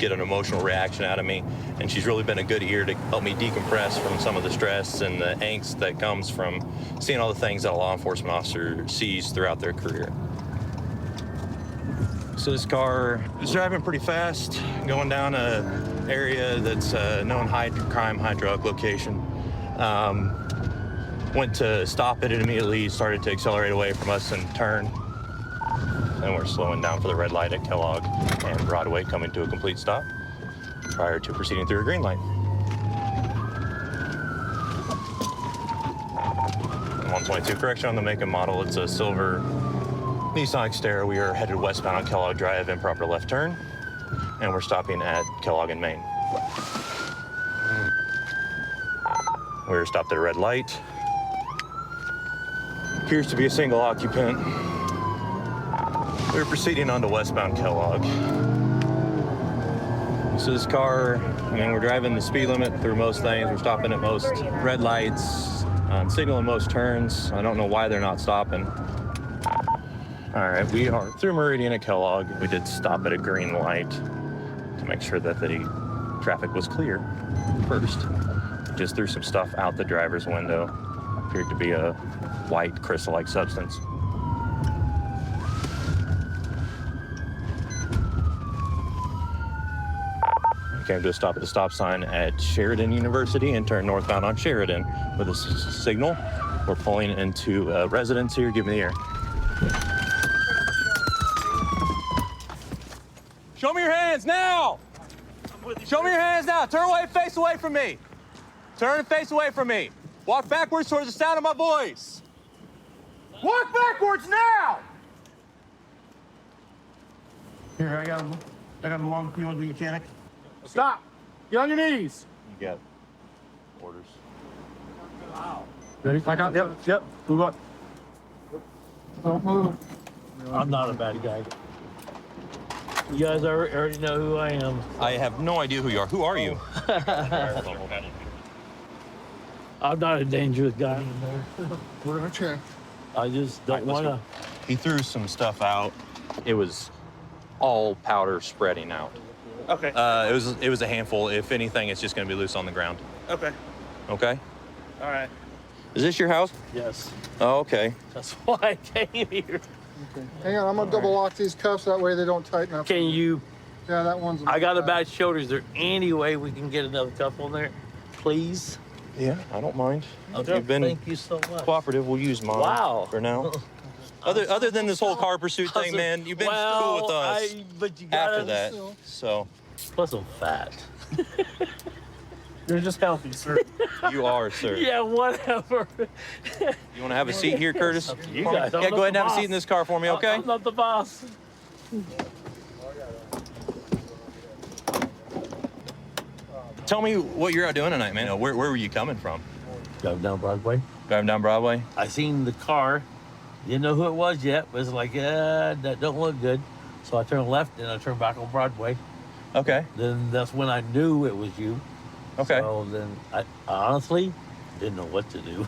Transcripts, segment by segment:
get an emotional reaction out of me. And she's really been a good ear to help me decompress from some of the stress and the angst that comes from seeing all the things that a law enforcement officer sees throughout their career. So this car was driving pretty fast, going down a area that's a known high crime, high drug location. Went to stop it and immediately started to accelerate away from us and turn. And we're slowing down for the red light at Kellogg and Broadway, coming to a complete stop prior to proceeding through a green light. 122, correction on the make and model. It's a silver Nissan Xterra. We are headed westbound on Kellogg Drive, improper left turn, and we're stopping at Kellogg and Main. We're stopped at a red light. Appears to be a single occupant. We're proceeding on to westbound Kellogg. So this car, we're driving the speed limit through most things. We're stopping at most red lights, signaling most turns. I don't know why they're not stopping. All right, we are through Meridian at Kellogg. We did stop at a green light to make sure that the traffic was clear first. Just threw some stuff out the driver's window. Appeared to be a white crystal-like substance. We came to a stop at the stop sign at Sheridan University and turned northbound on Sheridan with a signal. We're pulling into a residence here. Give me the air. Show me your hands now! Show me your hands now. Turn away, face away from me. Turn and face away from me. Walk backwards towards the sound of my voice. Walk backwards now! Here, I got a long, you want to be a mechanic? Okay. Stop! Get on your knees! You got orders. Wow. Ready? Back up. Yep. Move up. Don't move. I'm not a bad guy. You guys already know who I am. I have no idea who you are. Who are you? I'm not a dangerous guy. We're gonna check. I just don't want to. He threw some stuff out. It was all powder spreading out. Okay. It was a handful. If anything, it's just going to be loose on the ground. Okay. Okay. All right. Is this your house? Yes. Oh, okay. That's why I came here. Okay. Hang on, I'm gonna double lock these cuffs, that way they don't tighten up. Can you? Yeah, that one's. I got a bad shoulder. Is there any way we can get another cuff on there, please? Yeah, I don't mind. Okay. You've been Thank you so much. cooperative. We'll use mine. Wow. For now. Other than this whole car pursuit thing, man, you've been cool with us but you gotta, after that. So Plus, I'm fat. You're just healthy, sir. you are, sir. Yeah, whatever. You want to have a seat here, Curtis? Up to you For me? guys. I'm Yeah, not go ahead the and have a boss. seat in this car for me, okay? I'm not the boss. Tell me what you're out doing tonight, man. Where were you coming from? Driving down Broadway. Driving down Broadway? I seen the car. Didn't know who it was yet, but it's like, that don't look good. So I turned left and I turned back on Broadway. Okay. Then that's when I knew it was you. Okay. So then I honestly didn't know what to do.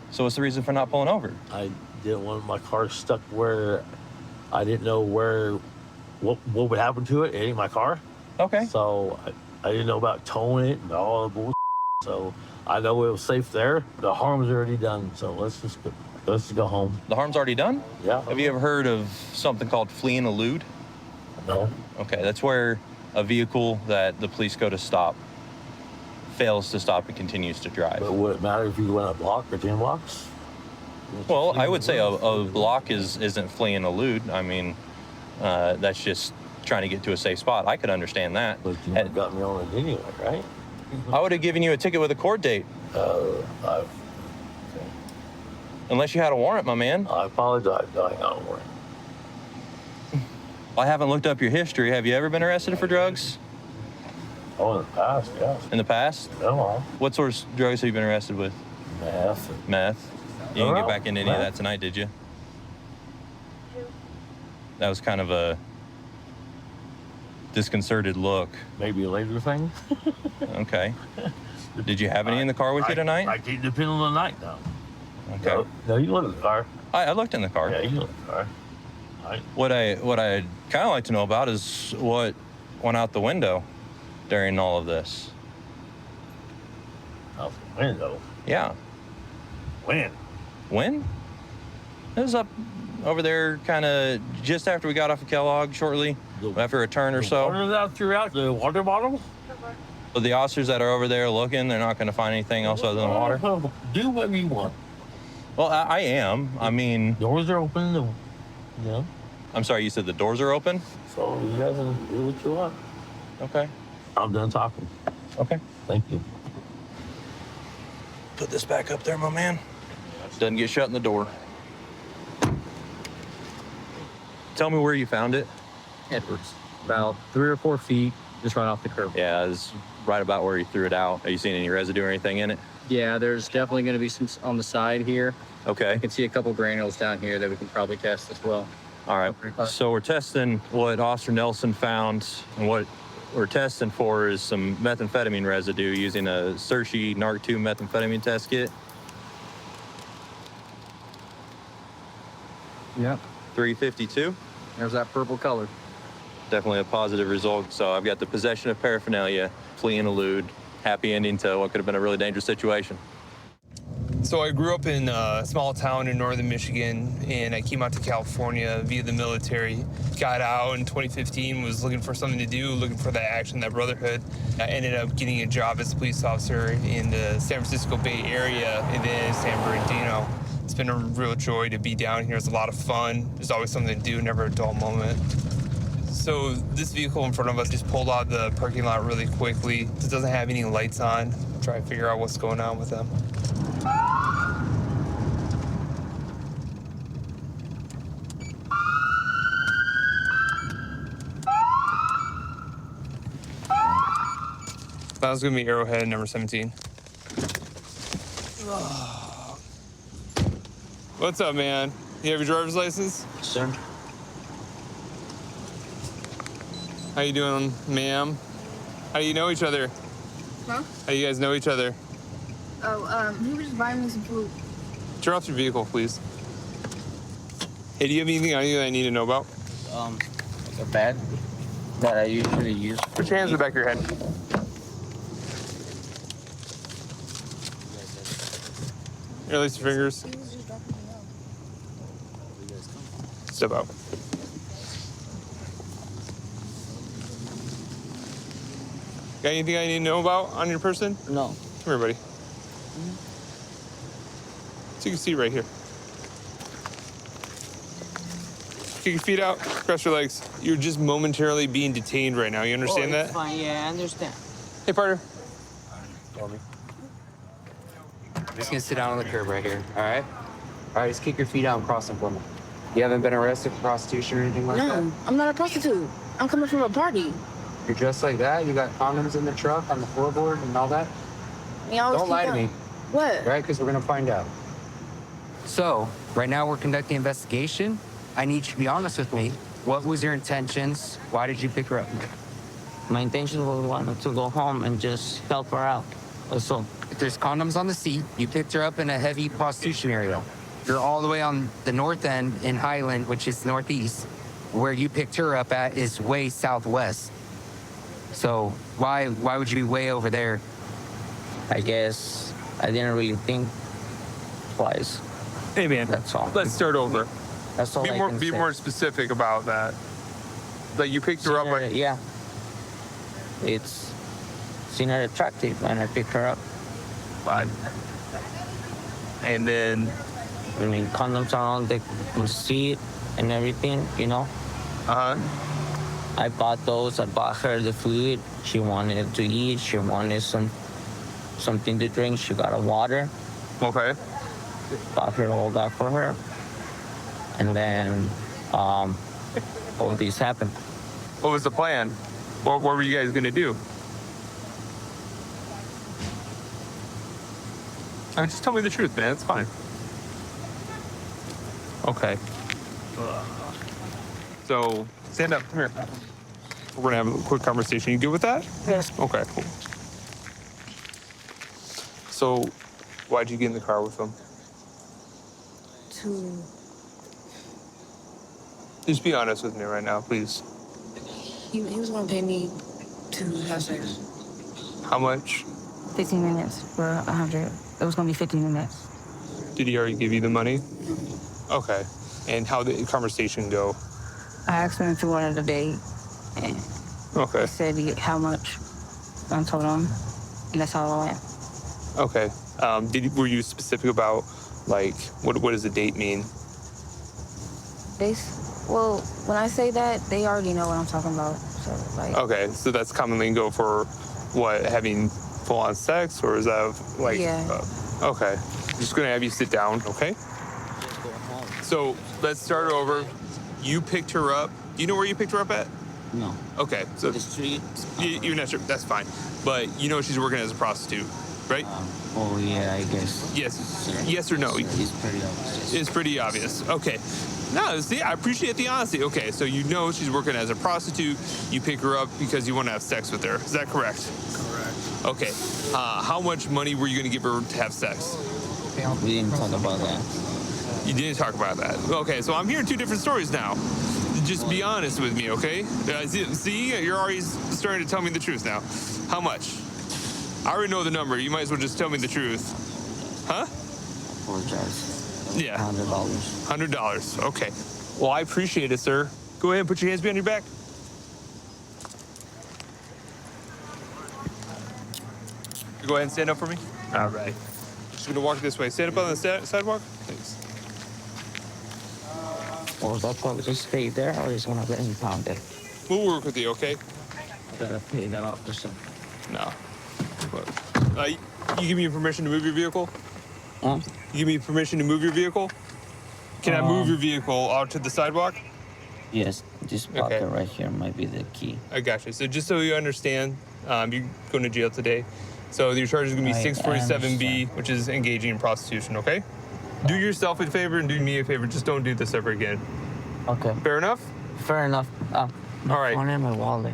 So what's the reason for not pulling over? I didn't want my car stuck where I didn't know what would happen to it. It ain't my car. Okay. So I didn't know about towing it and all the bullshit. So I know it was safe there. The harm's already done. So let's just go home. The harm's already done? Yeah. Have you ever heard of something called flee and elude? No. Okay, that's where a vehicle that the police go to stop fails to stop and continues to drive. But would it matter if you went a block or 10 blocks? Well, I would say a block isn't flee and elude. I mean, that's just trying to get to a safe spot. I could understand that. But you never got me on it anyway, right? I would have given you a ticket with a court date. Unless you had a warrant, my man. I apologize. I ain't got a warrant. I haven't looked up your history. Have you ever been arrested for drugs Oh, in the past, yes. in the past? No, What sorts of drugs have you been arrested with? math. Meth? You didn't get back into any of that tonight, did you? That was kind of a disconcerted look. Maybe a later thing. Okay. Did you have any in the car with you tonight? I keep depending on the night now. Okay. No, you look at the car. I looked in the car. Yeah, you look at the car. What I'd kind of like to know about is what went out the window during all of this. Out the window. Yeah. When? When? It was up over there kind of just after we got off of Kellogg, shortly after a turn or so. Water's out throughout the water bottle? But the officers that are over there looking, they're not going to find anything else other than water. Do what you want. Well, I am. I mean, Doors are open. You know. I'm sorry, you said the doors are open? So you guys can do what you want. Okay. I'm done talking. Okay. Thank you. Put this back up there, my man. Doesn't get shut in the door. Tell me where you found it. Edwards. About 3 or 4 feet, just right off the curb. Yeah, it's right about where you threw it out. Are you seeing any residue or anything in it? Yeah, there's definitely going to be some on the side here. Okay. I can see a couple granules down here that we can probably test as well. All right. So we're testing what Officer Nelson found, and what we're testing for is some methamphetamine residue using a Cerci NARC2 methamphetamine test kit. Yep. 352. There's that purple color. Definitely a positive result. So I've got the possession of paraphernalia, flee and elude, happy ending to what could have been a really dangerous situation. So I grew up in a small town in northern Michigan, and I came out to California via the military. Got out in 2015, was looking for something to do, looking for that action, that brotherhood. I ended up getting a job as a police officer in the San Francisco Bay Area and then San Bernardino. It's been a real joy to be down here. It's a lot of fun. There's always something to do, never a dull moment. So this vehicle in front of us just pulled out the parking lot really quickly. It doesn't have any lights on. Try to figure out what's going on with them. That was gonna be Arrowhead number 17. What's up, man? You have your driver's license? Sir? How you doing, ma'am? How do you know each other? Huh? How do you guys know each other? Oh, he was just buying me some food. Turn off your vehicle, please. Hey, do you have anything on you that I need to know about? Like a bag that I usually use. Put your hands in the back of your head. Release your fingers. He was just dropping me off. Step out. Got anything I need to know about on your person? No. Come here, buddy. Take a seat right here. Kick your feet out, cross your legs. You're just momentarily being detained right now. You understand that? Fine, yeah, I understand. Hey, partner. I'm just gonna sit down on the curb right here, all right? All right, just kick your feet out and cross them for me. You haven't been arrested for prostitution or anything like that? No, I'm not a prostitute. I'm coming from a party. You're dressed like that? You got condoms in the truck, on the floorboard, and all that? Don't lie to me, What? right? Because we're gonna find out. So, right now we're conducting an investigation. I need you to be honest with me. What was your intentions? Why did you pick her up? My intention was wanted to go home and just help her out. That's all. If there's condoms on the seat, you picked her up in a heavy prostitution area. You're all the way on the north end in Highland, which is northeast. Where you picked her up at is way southwest. So why would you be way over there? I guess I didn't really think twice. Hey, man. That's all. Let's start over. That's all Be I more, can be say. more specific about that. Like you picked her up. Seen her- yeah. It's seen her attractive and I picked her up. And then, I mean, condoms are on the seat and everything, you know. I bought those. I bought her the food. She wanted to eat. She wanted something to drink. She got a water. okay. Bought her all that for her. And then all this happened. What was the plan? What were you guys gonna do? Just tell me the truth, man. It's fine. Okay. So, stand up. Come here. We're gonna have a quick conversation. You good with that? Yes. Okay, cool. So, why'd you get in the car with them? To Just be honest with me right now, please. He was gonna pay me to have sex. How much? 15 minutes for 100. It was gonna be 15 minutes. Did he already give you the money? Okay. And how did the conversation go? I asked him if he wanted a date, and Okay. he said how much. I told him, and that's how I went. Okay. Were you specific about, like, what does the date mean? Well, when I say that, they already know what I'm talking about. So, like, Okay, so that's common lingo for what, having full-on sex, or is that like? Yeah. Okay. I'm just gonna have you sit down, okay? So let's start over. You picked her up. Do you know where you picked her up at? No. Okay, so The street. you're not sure. That's fine. But you know she's working as a prostitute, right? Oh yeah, I guess. Yes. Sure. Yes or no? It's pretty obvious. It's pretty obvious. Okay. No, see, I appreciate the honesty. Okay, so you know she's working as a prostitute. You pick her up because you want to have sex with her. Is that correct? Correct. Okay. How much money were you going to give her to have sex? We didn't talk about that. You didn't talk about that. Okay, so I'm hearing two different stories now. Just be honest with me, okay? See, you're already starting to tell me the truth now. How much? I already know the number. You might as well just tell me the truth. Huh? Apologize. Yeah. $100. $100. Okay. Well, I appreciate it, sir. Go ahead and put your hands behind your back. You go ahead and stand up for me. All right. Just gonna walk this way. Stand up on the sidewalk. Thanks. Well, I'll probably just stay there or just want to let him pound it. We'll work with you, okay? Gotta pay that off or something. No. But, you give me permission to move your vehicle? Huh? You give me permission to move your vehicle? Can I move your vehicle out to the sidewalk? Yes, this pocket right here might be the key. I got you. So just so you understand, you're going to jail today. So your charge is going to be I 647B, which is engaging in prostitution, okay? Do yourself a favor and do me a favor. Just don't do this ever again. Okay. Fair enough? Fair enough. All right. Phone and my wallet.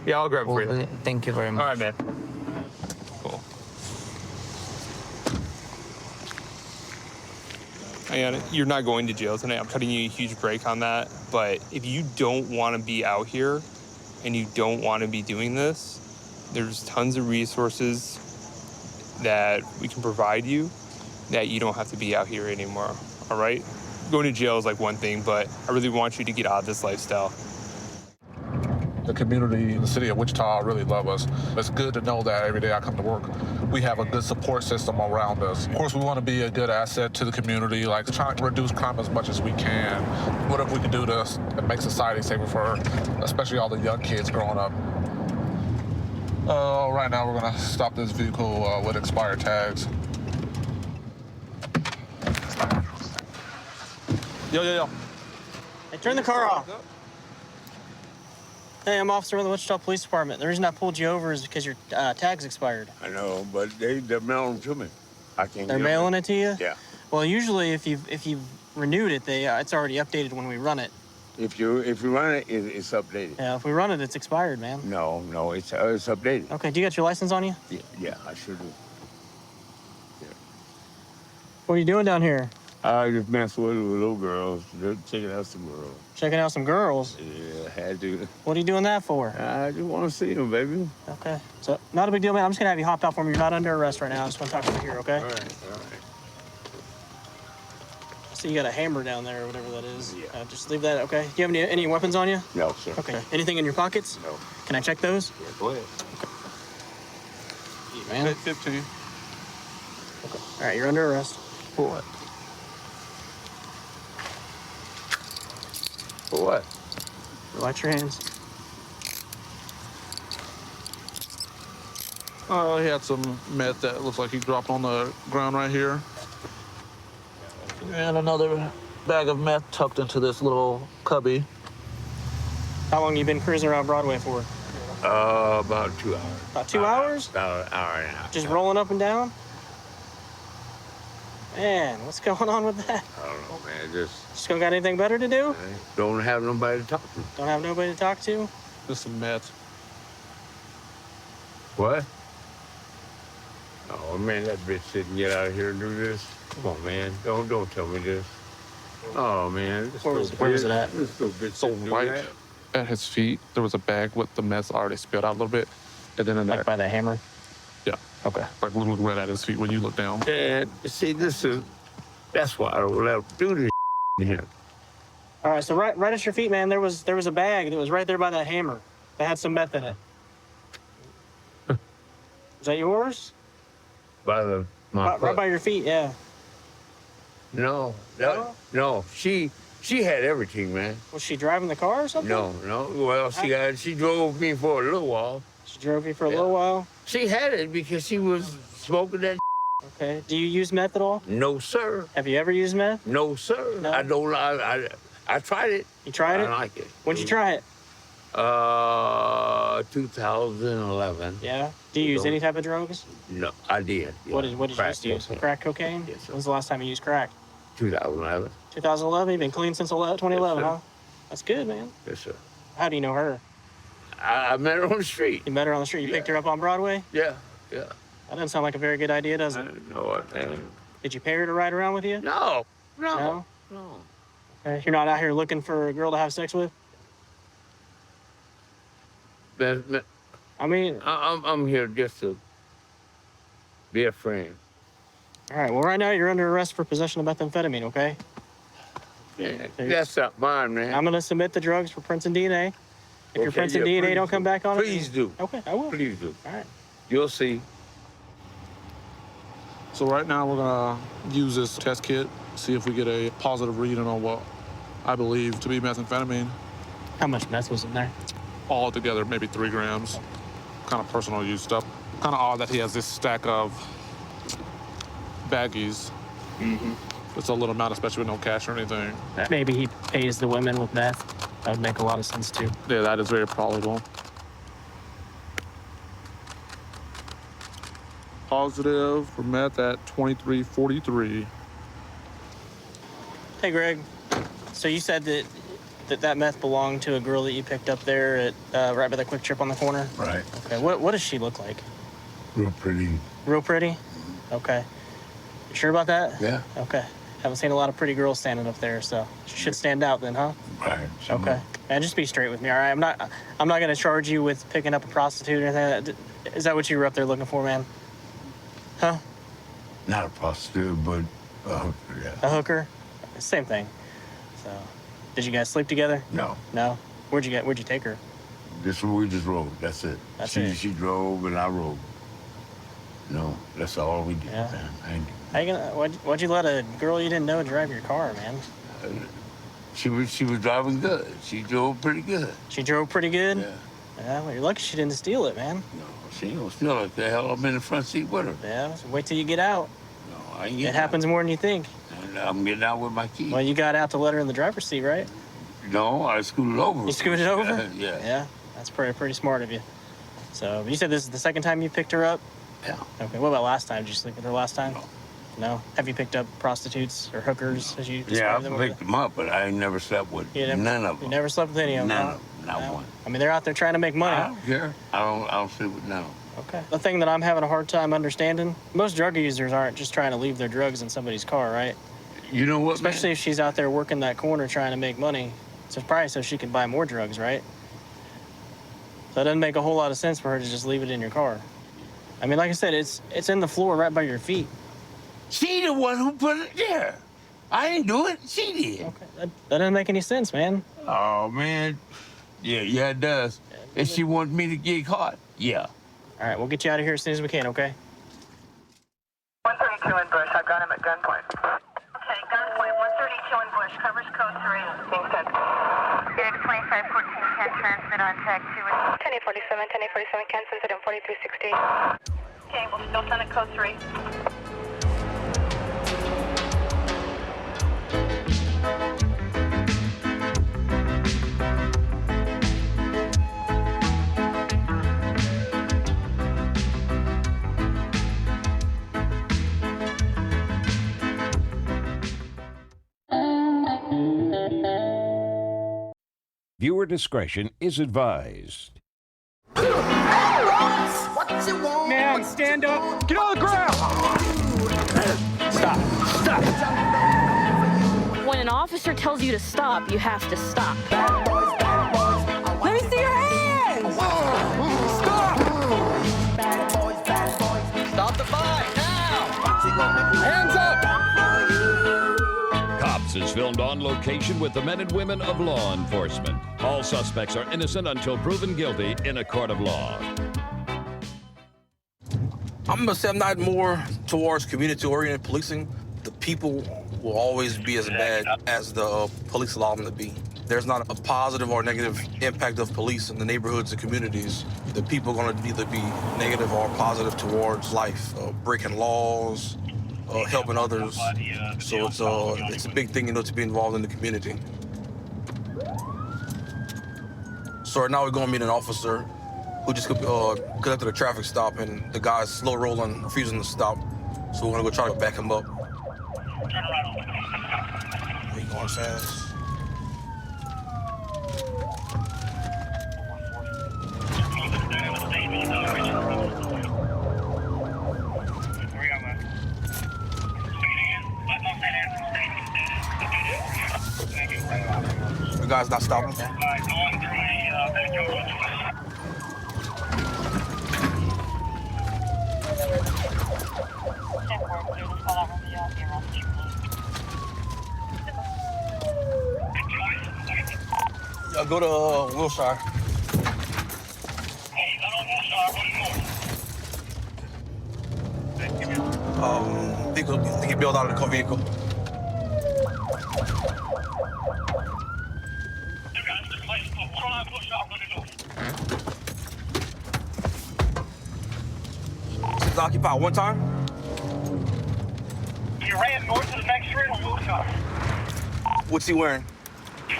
Yeah, I'll grab it for you. Thank you very much. All right, man. Cool. Ayana, you're not going to jail tonight. I'm cutting you a huge break on that. But if you don't want to be out here and you don't want to be doing this, there's tons of resources that we can provide you that you don't have to be out here anymore. All right? Going to jail is like one thing, but I really want you to get out of this lifestyle. The community in the city of Wichita really love us. It's good to know that every day I come to work, we have a good support system around us. Of course, we want to be a good asset to the community, like trying to reduce crime as much as we can. Whatever we can do to make society safer for especially all the young kids growing up. Right now, we're gonna stop this vehicle with expired tags. Yo. Hey, turn the car off. Hey, I'm officer with the Wichita Police Department. The reason I pulled you over is because your tag's expired. I know, but they're mailing to me. I can't. They're mailing it to you? Yeah. Well, usually if you've renewed it, it's already updated when we run it. If you run it, it's updated. Yeah, if we run it, it's expired, man. No, it's updated. Okay, do you got your license on you? Yeah, I sure do. Yeah. What are you doing down here? I just mess with little girls. Just checking out some girls. Checking out some girls? Yeah, I had to. What are you doing that for? I just want to see them, baby. Okay. So, not a big deal, man. I'm just going to have you hopped out for me. You're not under arrest right now. I just want to talk to you here, okay? All right. So you got a hammer down there or whatever that is. Yeah. Just leave that, okay? Do you have any weapons on you? No, sir. Okay. Anything in your pockets? No. Can I check those? Yeah, go ahead. Man. 15. Okay. All right, you're under arrest. For what? For what? Relax your hands. He had some meth that looks like he dropped on the ground right here. And another bag of meth tucked into this little cubby. How long you been cruising around Broadway for? About 2 hours. About 2 hours? About an hour and a half. Just rolling up and down? Man, what's going on with that? I don't know, man. Just don't got anything better to do? don't have nobody to talk to. Don't have nobody to talk to? Just some meth. What? Oh man, that bitch didn't get out of here and do this. Come on, man. Don't tell me this. Oh man, Where was it at? This little bitch So didn't do white. that. At his feet, there was a bag with the meth already spilled out a little bit. And then in Like by the hammer? yeah. Okay. Like look right at his feet when you look down. And see, that's why I don't let him do this here. All right, so right at your feet, man, there was a bag that was right there by that hammer that had some meth in it. Is that yours? By my Right by your feet, yeah. No, she had everything, man. Was she driving the car or something? No. Well, she drove me for a little while. She drove you for a little while? She had it because she was smoking that. Okay. Do you use meth at all? No, sir. Have you ever used meth? No, sir. No? I don't. I tried it. You tried it? I like it. When'd you try it? 2011. Yeah. Do you use any type of drugs? No, I did. Yeah. What did you used to use? Crack cocaine? Yes, sir. When's the last time you used crack? 2011. 2011? You've been clean since 2011, Yes, huh? That's good, man. Yes, sir. How do you know her? I met her on the street. You met her on the street. You picked her up on Broadway? Yeah. That doesn't sound like a very good idea, does it? No, Did you pay her to ride around with you? No. Okay. You're not out here looking for a girl to have sex with? I mean, I'm here just to be a friend. All right. Well, right now you're under arrest for possession of methamphetamine, okay? Yeah, that's not mine, man. I'm going to submit the drugs for Princeton DNA. If your Okay, Princeton yeah, DNA please don't come do. back on Please it. do. Okay, I will. Please do. All right. You'll see. So right now we're gonna use this test kit, see if we get a positive reading on what I believe to be methamphetamine. How much meth was in there? All together, maybe 3 grams. Kind of personal use stuff. Kind of odd that he has this stack of baggies. It's a little amount, especially with no cash or anything. Maybe he pays the women with meth. That would make a lot of sense, too. Yeah, that is very probable. Positive for meth at 2343. Hey, Greg. So you said that meth belonged to a girl that you picked up there at right by the Quick Trip on the corner? Right. Okay. What does she look like? Real pretty. Real pretty? Okay. You sure about that? Yeah. Okay. Haven't seen a lot of pretty girls standing up there, so she should stand out then, huh? Right. Okay. Man, just be straight with me, all right? I'm not gonna charge you with picking up a prostitute or anything. Is that what you were up there looking for, man? Huh? Not a prostitute, but a hooker, yeah. A hooker? Same thing. So, did you guys sleep together? No. No? Where'd you take her? We just rode. That's it. That's it. She drove and I rode. No, that's all we did, Yeah. man. How you gonna? Why'd you let a girl you didn't know drive your car, man? She was driving good. She drove pretty good. She drove pretty good? Yeah. Yeah, well, you're lucky she didn't steal it, man. No, she ain't gonna steal it. The hell, I'm in the front seat with her. Yeah, so wait till you get out. No, I ain't It getting happens more than you think. out. And I'm getting out with my keys. Well, you got out to let her in the driver's seat, right? No, I scooted over. You scooted over? Yeah. Yeah, that's pretty smart of you. So, you said this is the second time you picked her up? Yeah. Okay, what about last time? Did you sleep with her last time? No? Have you picked up prostitutes or hookers, as you Yeah, described them? I picked them up, but I ain't never slept with none of You them. never slept with any of them? None huh? of them, not No? one. I mean, they're out there trying to make money. I don't care. I don't sleep with none of them. Okay. The thing that I'm having a hard time understanding, most drug users aren't just trying to leave their drugs in somebody's car, right? You know what, Especially if she's out there working that corner trying to make money. So probably so she can buy more drugs, right? So it doesn't make a whole lot of sense for her to just leave it in your car. I mean, like I said, it's in the floor right by your feet. She the one who put it there. I didn't do it. She did. Okay. That doesn't make any sense, man. Oh, man. Yeah, it does. And she wanted me to get caught. Yeah. All right, we'll get you out of here as soon as we can, okay? 132 in Bush. I've got him at gunpoint. Okay, gunpoint. 132 in Bush. Covers code 3. Being sent. Gig 2514 can transmit on tag 2. 1047, 1047 can send it in 4360. Okay, we'll still send it code 3. Viewer discretion is advised. Man, stand up. Get on the ground. Stop. When an officer tells you to stop, you have to stop. This is filmed on location with the men and women of law enforcement. All suspects are innocent until proven guilty in a court of law. I'm gonna say I'm not more towards community-oriented policing. The people will always be as bad as the police allow them to be. There's not a positive or negative impact of police in the neighborhoods and communities. The people are gonna either be negative or positive towards life, breaking laws, helping others. So it's a big thing, to be involved in the community. So right now we're gonna meet an officer who just conducted a traffic stop, and the guy's slow rolling, refusing to stop. So we're gonna go try to back him up. He going fast. The guy's not stopping. Go to Wilshire. Think he bailed out of the vehicle. It's occupied one time? He ran north to the next street on Wilshire. What's he wearing?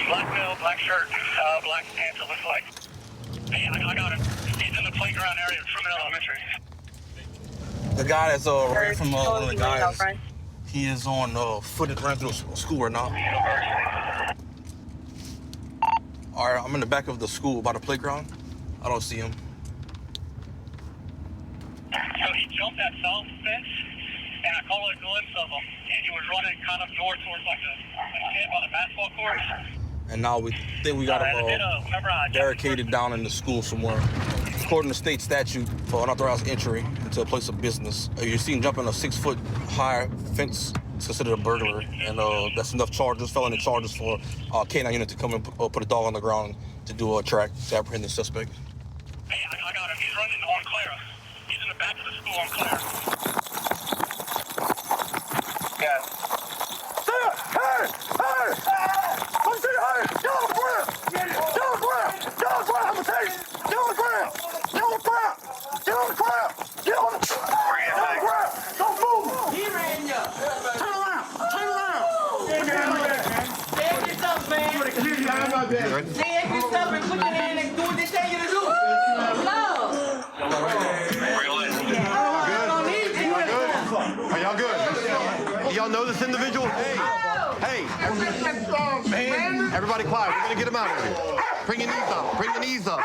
Black belt, black shirt, black pants, it looks like. Hey, I got him. He's in the playground area of Truman Elementary. The guy that's ran from one of the guys, he is on foot and ran through school right now. All right, I'm in the back of the school by the playground. I don't see him. So he jumped that south fence, and I caught a glimpse of him, and he was running kind of north towards like a pit by the basketball court. And now we think we got him barricaded down in the school somewhere. According to state statute for unauthorized entry into a place of business, you're seen jumping a 6-foot-high fence. It's considered a burglary, and that's enough charges, felony charges for K9 unit to come and put a dog on the ground to do a track to apprehend the suspect. Hey, I got him. He's running on Clara. He's in the back of the school on Clara. Yeah. Are y'all good? Y'all know this individual? Hey, man, everybody quiet. We're gonna get him out of here. Bring your knees up. Bring your knees up.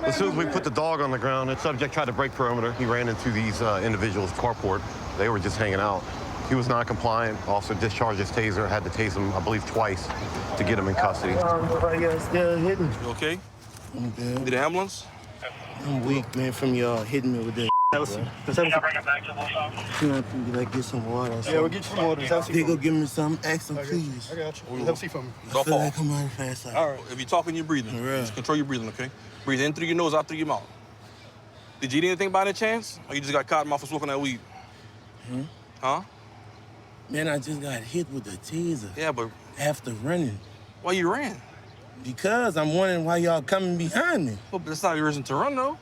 As soon as we put the dog on the ground, the subject tried to break perimeter. He ran into these individuals' carport. They were just hanging out. He was non-compliant. Also discharged his taser. Had to tase him, I believe, twice to get him in custody. Still hitting. You okay? I'm good. Need an ambulance? I'm weak, man, from y'all hitting me with that. Get some water. Yeah, we'll get you some water. They go give me some. Ask them, please. I got you. Let's see from me. Don't feel fall. like I'm running fast. All right. If you're talking, you're breathing. Just control your breathing, okay? Breathe in through your nose, out through your mouth. Did you eat anything by any chance? Or you just got caught off of smoking that weed? Huh? Man, I just got hit with a taser. Yeah, but... After running. Why you ran? Because I'm wondering why y'all coming behind me. Well, but that's not your reason to run, though.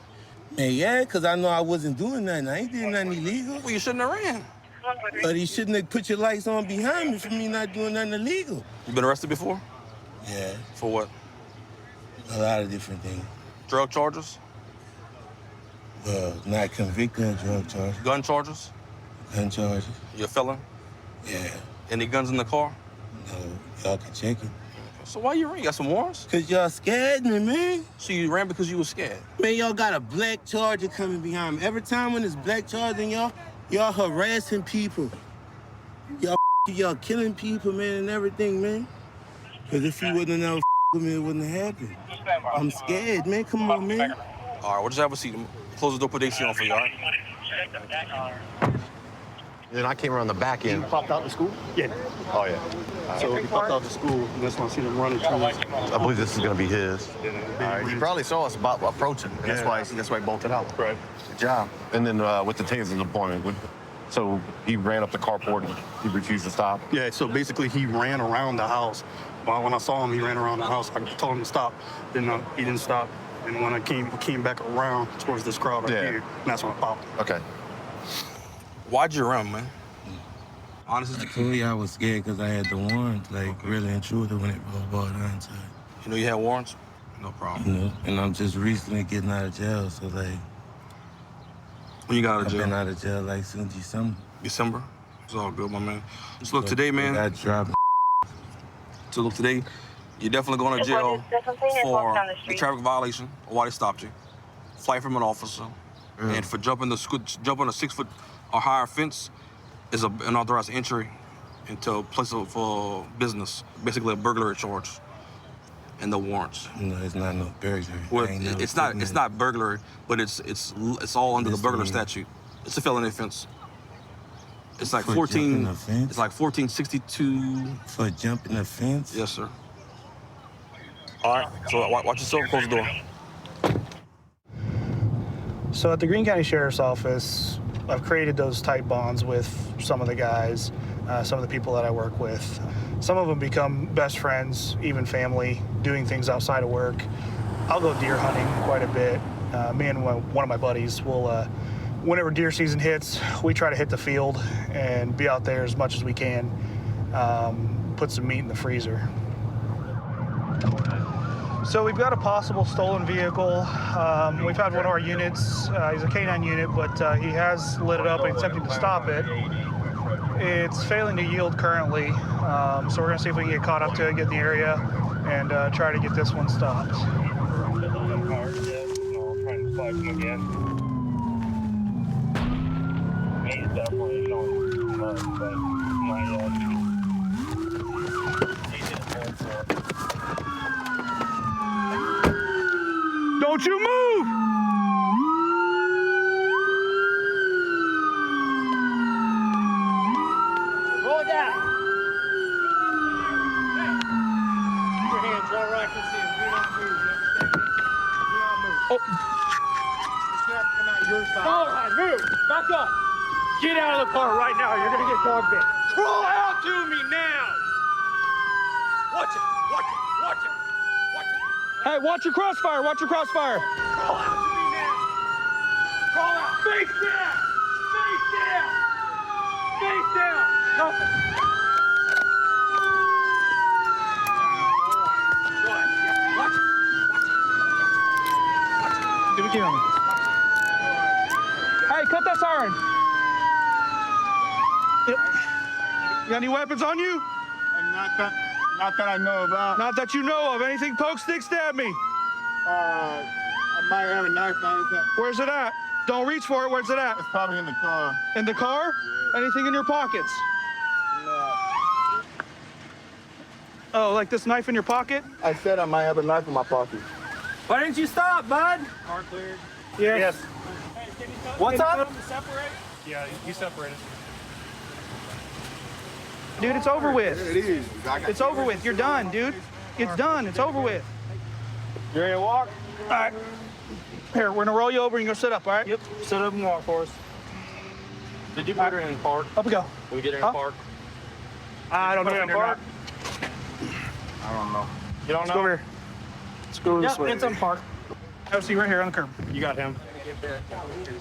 Man, yeah, because I know I wasn't doing nothing. I ain't doing nothing illegal. Well, you shouldn't have ran. But you shouldn't have put your lights on behind me for me not doing nothing illegal. You been arrested before? Yeah. For what? A lot of different things. Drug charges? Not convicted of drug charges. Gun charges? Gun charges. You a felon? Yeah. Any guns in the car? No, y'all can check it. So why you ran? You got some warrants? Because y'all scared me, man. So you ran because you were scared? Man, y'all got a black Charger coming behind me. Every time when it's black Charger, y'all harassing people. Y'all killing people, man, and everything, man. Because if you wouldn't have with me, it wouldn't have happened. I'm scared, man. Come on, man. All right, we'll just have a seat. Close the door, put the AC on for you, all right? Then I came around the back end. Popped out to school? Yeah. Oh, yeah. So he popped out to school, and that's when I seen him running through this. I believe this is going to be his. He probably saw us about approaching. That's why he bolted out. Right. Good job. And then with the taser deployment, so he ran up the carport and he refused to stop. Yeah, so basically he ran around the house. When I saw him, he ran around the house. I told him to stop. Then he didn't stop. And when I came back around towards this crowd right here, and that's when I popped. Okay. Why'd you run, man? Honestly, Clearly, I was scared because I had the warrants, like, really and truly when it was brought down to it. You know you had warrants? No problem. You know, and I'm just recently getting out of jail, so, like... When you got out of jail? I've been out of jail, like, since December. December? It's all good, my man. So look, today, man... I dropped. So look, today, you're definitely going to jail for the traffic violation or why they stopped you, flight from an officer, and for jumping a 6-foot or higher fence is an unauthorized entry into a place for business, basically a burglary charge, and the warrants. No, it's not no burglary. Well, it's not burglary, but it's all under the burglary statute. It's a felony offense. It's like 14. It's like 1462. For jumping a fence? Yes, sir. All right. So watch yourself. Close the door. So at the Greene County Sheriff's Office, I've created those tight bonds with some of the guys, some of the people that I work with. Some of them become best friends, even family, doing things outside of work. I'll go deer hunting quite a bit. Me and one of my buddies will, whenever deer season hits, we try to hit the field and be out there as much as we can, put some meat in the freezer. So we've got a possible stolen vehicle. We've had one of our units, he's a K9 unit, but he has lit it up and attempting to stop it. It's failing to yield currently, so we're gonna see if we can get caught up to it, get in the area, and try to get this one stopped. He's definitely showing love, but not yet. Don't you move! Roll down. Keep your hands right where I can see them. Do not move. You understand me? Do not move. Oh. It's not come out your side. All right, move. Back up. Get out of the car right now. You're gonna get dog bit. Crawl out to me now. Watch it. Watch it. Watch it. Watch it. Hey, watch your crossfire. Watch your crossfire. Crawl out to me now. Crawl out. Face down. Face down. Face down. Nothing. Go ahead. Watch it. Watch it. Watch it. Do it again. Hey, cut that siren. Yep. You got any weapons on you? Not that I know about. Not that you know of. Anything poke, stick, stab me. I might have a knife on it. Where's it at? Don't reach for it. Where's it at? It's probably in the car. In the car? Yeah. Anything in your pockets? No. Oh, like this knife in your pocket? I said I might have a knife in my pocket. Why didn't you stop, bud? Car cleared. Yes. What's up? Separate? Yeah, you separated. Dude, it's over with. It is. It's over with. You're done, dude. It's done. It's over with. You ready to walk? All right. Here, we're gonna roll you over and you go sit up, all right? Yep. Sit up and walk for us. Did you put her in park? Up we go. Can we get her in park? I don't know. Put her in park? I don't know. You don't know? Let's go over here. Let's go this way. It's in park. Have a seat right here on the curb. You got him.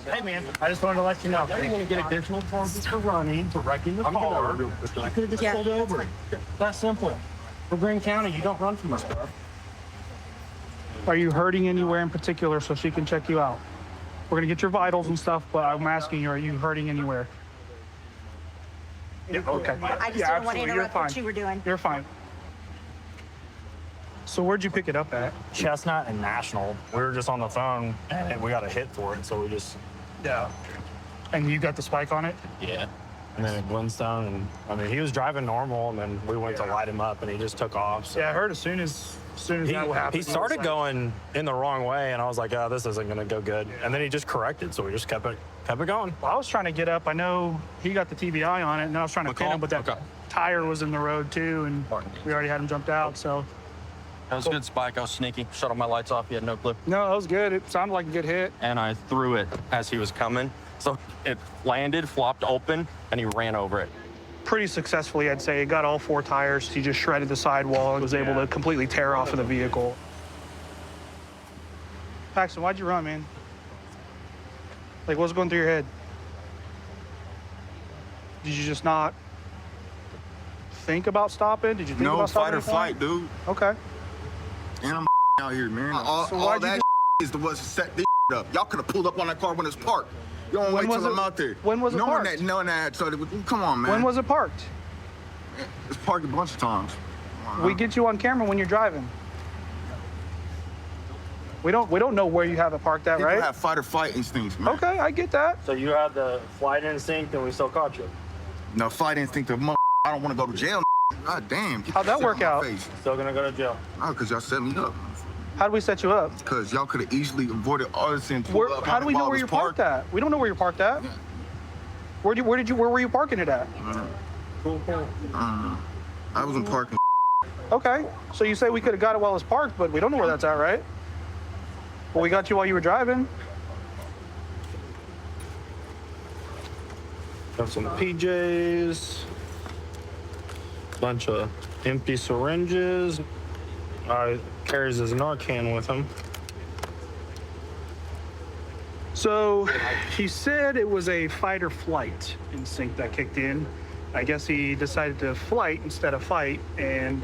Hey man, I just wanted to let you know. You're going to get additional charges for running, for wrecking the car. I could have just pulled over. That's simple. For Greene County, you don't run from this stuff. Are you hurting anywhere in particular so she can check you out? We're gonna get your vitals and stuff, but I'm asking you, are you hurting anywhere? Yeah, okay. I just didn't want to interrupt what you were doing. You're fine. So where'd you pick it up at? Chestnut and National. We were just on the phone and we got a hit for it, so we just... Yeah. And you got the spike on it? Yeah. And then at Glenstone, and I mean, he was driving normal, and then we went to light him up, and he just took off. So. Yeah, I heard as soon as As soon as that happened, He started going in the wrong way, and I was like, oh, this isn't going to go good. And then he just corrected, so we just kept it going. Well, I was trying to get up. I know he got the TBI on it, and I was trying to pin him, but that tire was in the road too, and we already had him jumped out. So That was a good spike. I was sneaky. Shut all my lights off. He had no clue. no, that was good. It sounded like a good hit. And I threw it as he was coming. So it landed, flopped open, and he ran over it. Pretty successfully, I'd say. He got all 4 tires. He just shredded the sidewall and was able to completely tear off of the vehicle. Paxton, why'd you run, man? Like, what's going through your head? Did you just not think about stopping? Did you think about stopping? No, fight or flight, dude. Okay. And I'm out here, man. All So why'd you that is the was to set this up. Y'all could have pulled up on that car when it's parked. You don't When wait was till it- I'm out there. when was it parked? Knowing that, so come on, man. When was it parked? It's parked a bunch of times. We get you on camera when you're driving. We don't know where you have it parked at, People right? have fight or flight instincts, man. Okay, I get that. So you had the flight instinct, and we still caught you. No, fight instinct of I don't want to go to jail. God damn. How'd that work out? Still gonna go to jail. Oh, because y'all set me up. How'd we set you up? Because y'all could have easily avoided us and How do we know where you're parked at? We don't know where you're parked at. Where were you parking it at? I wasn't parking. Okay, so you say we could have got it while it's parked, but we don't know where that's at, right? Well, we got you while you were driving. Got some PJs. Bunch of empty syringes. Carries his Narcan with him. So he said it was a fight or flight instinct that kicked in. I guess he decided to flight instead of fight, and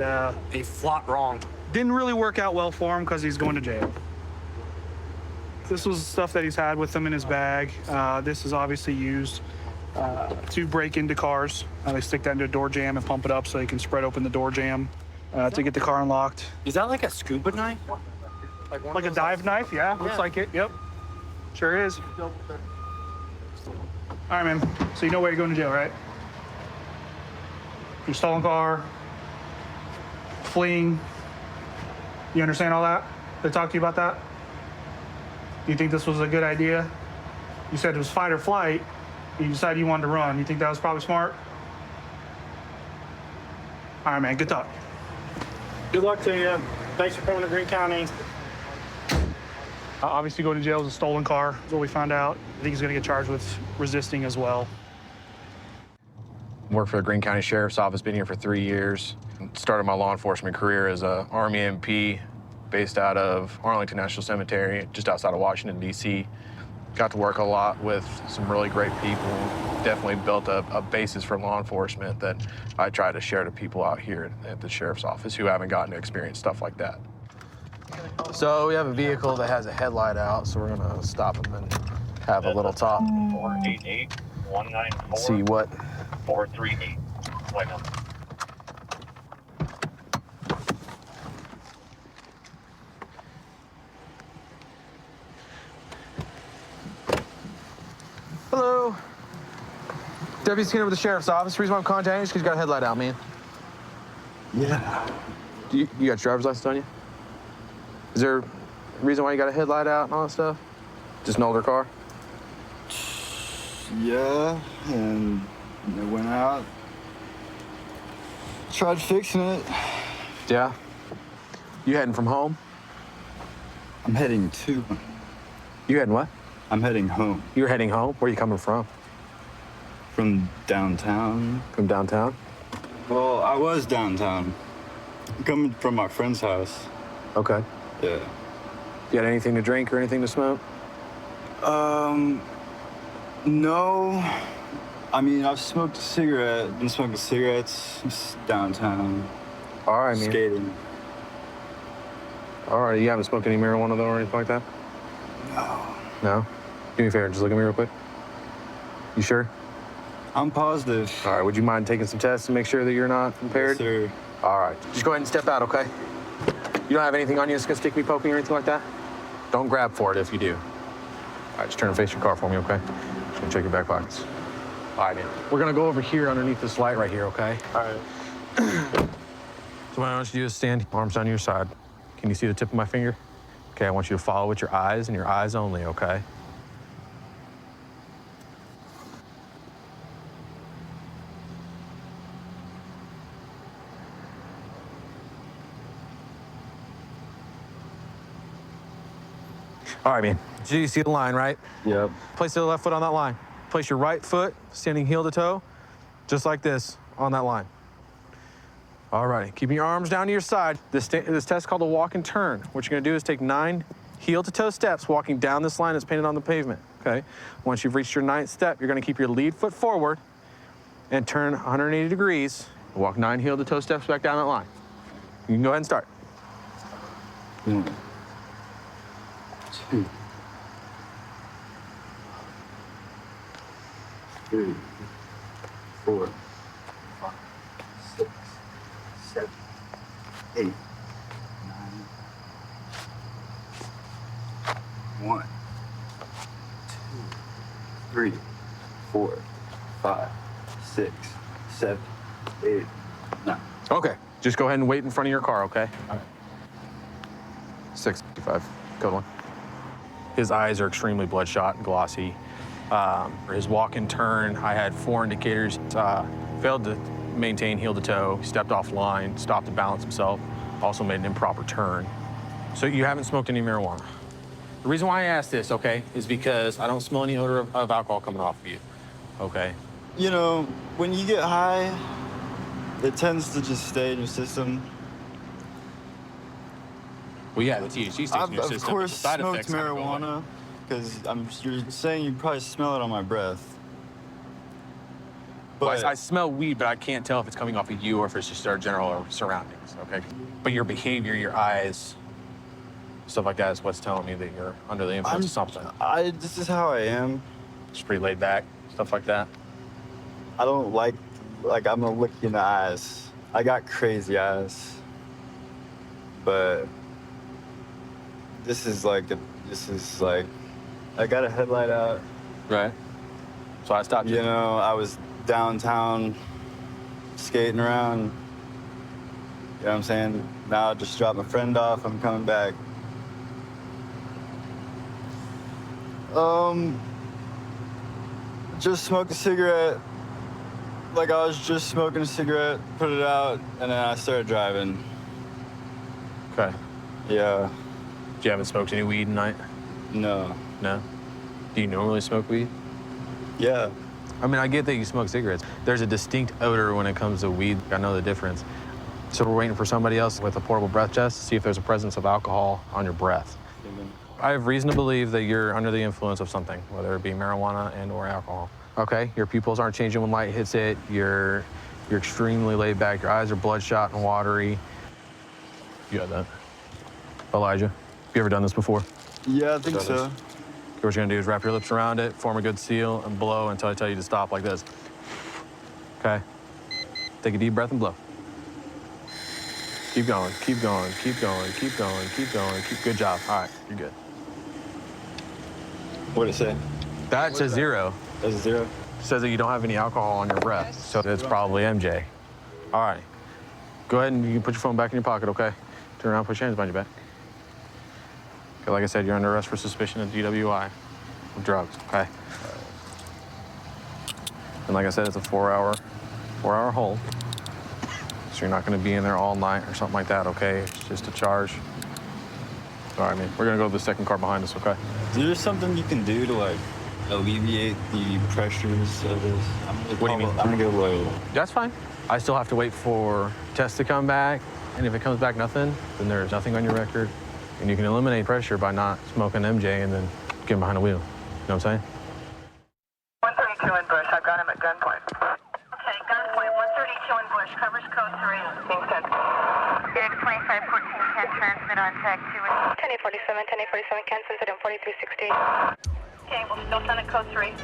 he fought wrong. Didn't really work out well for him because he's going to jail. This was stuff that he's had with him in his bag. This is obviously used to break into cars. They stick that into a door jamb and pump it up so they can spread open the door jamb to get the car unlocked. Is that like a scuba knife? Like a dive knife? Yeah, looks like it. Yep, sure is. All right, man. So you know where you're going to jail, right? Your stolen car, fleeing. You understand all that? They talked to you about that? You think this was a good idea? You said it was fight or flight. You decided you wanted to run. You think that was probably smart? All right, man. Good talk. Good luck to you. Thanks for coming to Greene County. Obviously, going to jail is a stolen car, is what we found out. I think he's going to get charged with resisting as well. Worked for the Greene County Sheriff's Office, been here for 3 years. Started my law enforcement career as a Army MP based out of Arlington National Cemetery, just outside of Washington, D.C. Got to work a lot with some really great people. Definitely built a basis for law enforcement that I try to share to people out here at the Sheriff's Office who haven't gotten to experience stuff like that. So we have a vehicle that has a headlight out, so we're gonna stop him and have a little talk. 488-194. See what 438. Wait a Hello. Deputy Skinner with the Sheriff's Office. The reason why I'm contacting you is because you got a headlight out, man. Yeah. You got your driver's license on you? Is there a reason why you got a headlight out and all that stuff? Just an older car? Yeah, and it went out. Tried fixing it. Yeah. You heading from home? I'm heading to. You heading what? I'm heading home. You're heading home? Where are you coming from? From downtown. From downtown? Well, I was downtown. I'm coming from my friend's house. Okay. Yeah. You got anything to drink or anything to smoke? No. I mean, I've smoked a cigarette. Been smoking cigarettes just downtown. All right, man. Skating. All right, you haven't smoked any marijuana though or anything like that? No. No? Do me a favor, just look at me real quick. You sure? I'm positive. All right, would you mind taking some tests to make sure that you're not impaired? Yes, sir. All right, just go ahead and step out, okay? You don't have anything on you that's gonna stick me, poke me, or anything like that? Don't grab for it if you do. All right, just turn and face your car for me, okay? Just gonna check your back pockets. All right, man. We're gonna go over here underneath this light right here, okay? All right. So what I want you to do is stand, arms down your side. Can you see the tip of my finger? Okay, I want you to follow with your eyes and your eyes only, okay? All right, man. You see the line, right? Yep. Place the left foot on that line. Place your right foot, standing heel to toe, just like this, on that line. All right, keeping your arms down to your side. This test is called a walk and turn. What you're gonna do is take 9 heel to toe steps, walking down this line that's painted on the pavement, okay? Once you've reached your 9th step, you're gonna keep your lead foot forward and turn 180 degrees. Walk 9 heel to toe steps back down that line. You can go ahead and start. 1, 2, 3, 4, 5, 6, 7, 8, 9. 1, 2, 3, 4, 5, 6, 7, 8, 9. Okay, just go ahead and wait in front of your car, okay? All right. 655, good one. His eyes are extremely bloodshot and glossy. His walk and turn, I had 4 indicators. Failed to maintain heel to toe, stepped off line, stopped to balance himself, also made an improper turn. So you haven't smoked any marijuana. The reason why I asked this, okay, is because I don't smell any odor of alcohol coming off of you, okay? You know, when you get high, it tends to just stay in your system. Well, yeah, the THC stays in your system. Of course, The side smoked effects kinda go away. marijuana, because you're saying you probably smell it on my breath. Well, But I smell weed, but I can't tell if it's coming off of you or if it's just our general surroundings, okay? But your behavior, your eyes, stuff like that is what's telling me that you're under the influence of something. This is how I am. Just pretty laid back, stuff like that. I don't like I'm gonna look you in the eyes. I got crazy eyes. But this is like, I got a headlight out. Right. So I stopped you. You know, I was downtown skating around. You know what I'm saying? Now I just dropped my friend off, I'm coming back. Just smoked a cigarette. Like I was just smoking a cigarette, put it out, and then I started driving. Okay. Yeah. You haven't smoked any weed tonight? No. No? Do you normally smoke weed? Yeah. I mean, I get that you smoke cigarettes. There's a distinct odor when it comes to weed. I know the difference. So we're waiting for somebody else with a portable breath test to see if there's a presence of alcohol on your breath. I have reason to believe that you're under the influence of something, whether it be marijuana and or alcohol. Okay, your pupils aren't changing when light hits it. You're extremely laid back. Your eyes are bloodshot and watery. You got that. Elijah, have you ever done this before? Yeah, I think so. What you're gonna do is wrap your lips around it, form a good seal, and blow until I tell you to stop like this. Okay? Take a deep breath and blow. Keep going, keep going, keep going, keep going, keep going. Good job. All right, you're good. What'd it say? That's a 0. That's a 0? Says that you don't have any alcohol on your breath, so it's probably MJ. All right. Go ahead and you can put your phone back in your pocket, okay? Turn around, put your hands behind your back. Okay, like I said, you're under arrest for suspicion of DWI, of drugs, okay? And like I said, it's a 4-hour hold. So you're not gonna be in there all night or something like that, okay? It's just a charge. All right, man, we're gonna go to the second car behind us, okay? Is there something you can do to like alleviate the pressures of this? What do you mean? I'm gonna get a lawyer. That's fine. I still have to wait for tests to come back, and if it comes back nothing, then there's nothing on your record, and you can eliminate pressure by not smoking MJ and then getting behind the wheel. You know what I'm saying? 132 in Bush. I've got him at gunpoint. Okay, gunpoint. 132 in Bush. Covers code 3. Being sent. X2514 can transmit on tag 2. 1047, 1047 can send it on 4360. Okay, we'll still send it code 3.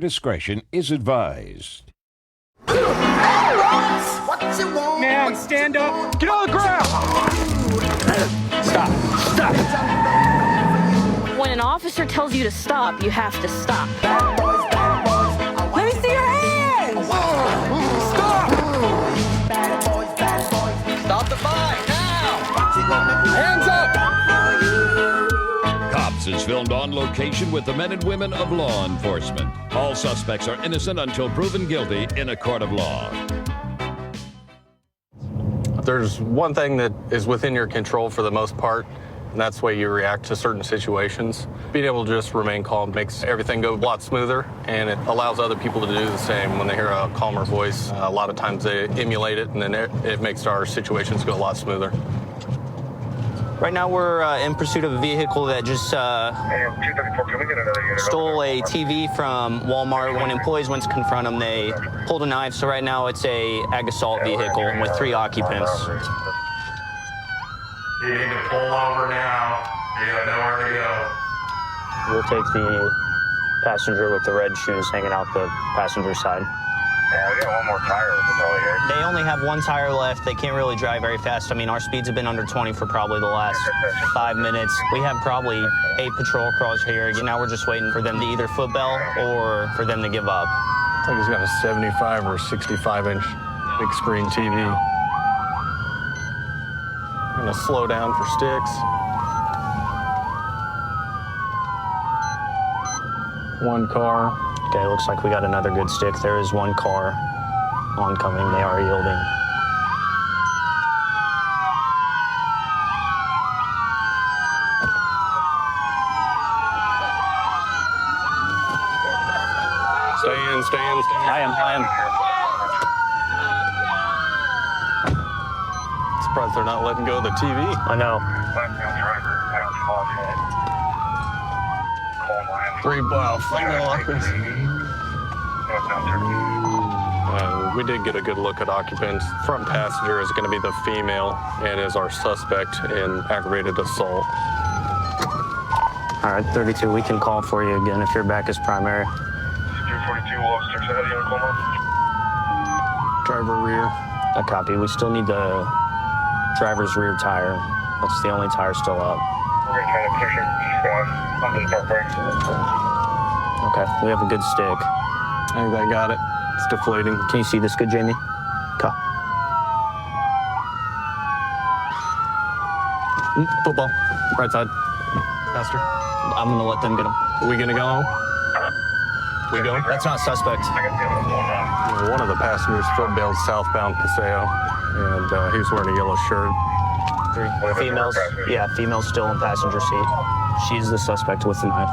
discretion is advised. Man, stand up. Get on the ground. Stop. Stop. When an officer tells you to stop, you have to stop. Let me see your hands. Stop. Stop the fight now. Hands up. Cops is filmed on location with the men and women of law enforcement. All suspects are innocent until proven guilty in a court of law. There's one thing that is within your control for the most part, and that's the way you react to certain situations. Being able to just remain calm makes everything go a lot smoother, and it allows other people to do the same. When they hear a calmer voice, a lot of times they emulate it, and then it makes our situations go a lot smoother. Right now we're in pursuit of a vehicle that just stole a TV from Walmart. When employees went to confront them, they pulled a knife. So right now it's a ag assault vehicle with 3 occupants. You need to pull over now. You have nowhere to go. We'll take the passenger with the red shoes hanging out the passenger side. Yeah, we got one more tire. They only have 1 tire left. They can't really drive very fast. I mean, our speeds have been under 20 for probably the last 5 minutes. We have probably 8 patrol cars here. Now we're just waiting for them to either footbell or for them to give up. I think he's got a 75 or 65-inch big screen TV. I'm gonna slow down for sticks. 1 car. Okay, looks like we got another good stick. There is 1 car oncoming. They are yielding. Stay in, stay in, stay in. I am. Surprised they're not letting go of the TV. I know. 3 we did get a good look at occupants. Front passenger is going to be the female and is our suspect in aggravated assault. All right, 32, we can call for you again if your back is primary. 242, officers ahead of you, Oklahoma. Driver rear. A copy. We still need the driver's rear tire. That's the only tire still up. We're going to try to push him under the park brakes. Okay, we have a good stick. I think I got it. It's deflating. Can you see this good, Jamie? Okay. Football. Right side. Faster. I'm gonna let them get him. Are we gonna go? We go? That's not suspect. One of the passengers footbailed southbound Paseo, and he was wearing a yellow shirt. 3 females. Yeah, female's still in passenger seat. She's the suspect with the knife.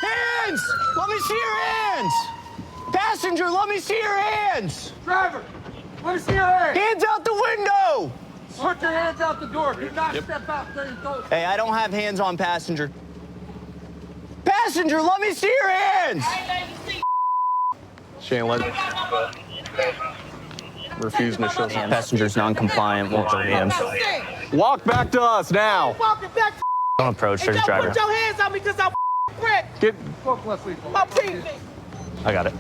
Hands! Let me see your hands! Passenger, let me see your hands! Driver, let me see your hands! Hands out the window! Put your hands out the door. Do not step out there and go. Hey, I don't have hands on passenger. Passenger, let me see your hands! She ain't letting. Refusing to show hands. Passenger's non-compliant. Won't show hands. Walk back to us now. Walking back. Don't approach. There's driver. Put your hands on me because I'm quick. Get. My penis. I got it.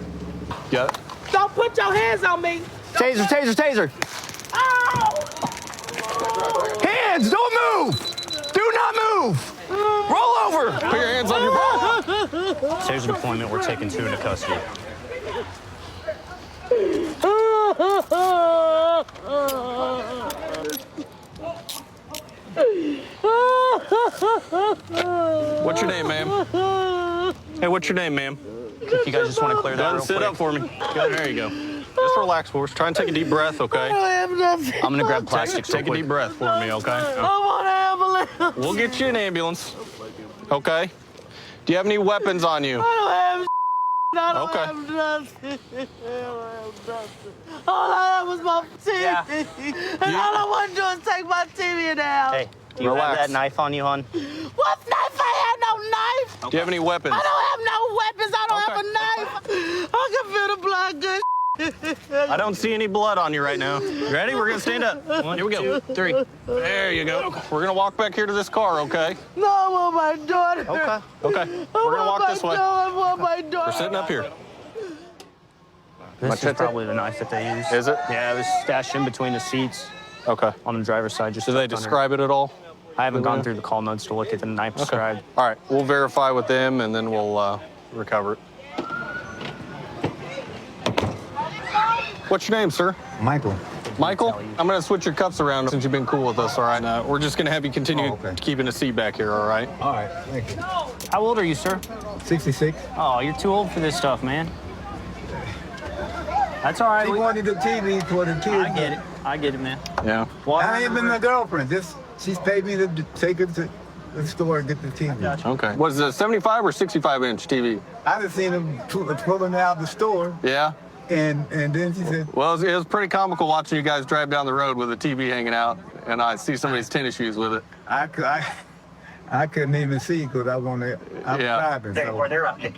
Got it. Don't put your hands on me. Taser, taser, taser. Ow! Hands, don't move. Do not move. Roll over. Put your hands on your bra. Taser deployment. We're taking 2 into custody. What's your name, ma'am? Hey, what's your name, ma'am? If you guys just want to clear that real sit quick. up for me. Good, there you go. Just relax for us. Try and take a deep breath, okay? have nothing. I'm gonna grab plastics. Take a deep breath for me, okay? I want an ambulance. We'll get you an ambulance, okay? Do you have any weapons on you? I don't have Okay. have nothing. I don't have nothing. All I have was my TV. Yeah. And all I want to do is take my TV now. Hey, do you have that knife on you, hon? What knife? I have no knife. Do you have any weapons? I don't have no weapons. I don't have a knife. I can feel the blood good. I don't see any blood on you right now. You ready? We're gonna stand up. Here we go. 2, 3. There you go. We're gonna walk back here to this car, okay? No, I want my daughter. Okay. Okay. We're gonna walk this way. I want my daughter. We're sitting up here. This is probably the knife that they use. Is it? Yeah, it was stashed in between the seats. Okay. On the driver's side. Just Did they describe it at all? I haven't gone through the call notes to look at the knife described. All right. We'll verify with them, and then we'll recover it. What's your name, sir? Michael. Michael? I'm going to switch your cuffs around since you've been cool with us, all right? We're just going to have you continue keeping a seat back here, all right? All right, thank you. How old are you, sir? 66. Oh, you're too old for this stuff, man. That's all right. She wanted the TV for the kids. I get it. I get it, man. Yeah. Well, I ain't been my girlfriend. She's paid me to take her to the store and get the TV. Okay. Was it a 75 or 65-inch TV? I just seen them pulling out the store. Yeah? And then she said... Well, it was pretty comical watching you guys drive down the road with a TV hanging out, and I see somebody's tennis shoes with it. I couldn't even see because I was driving. So.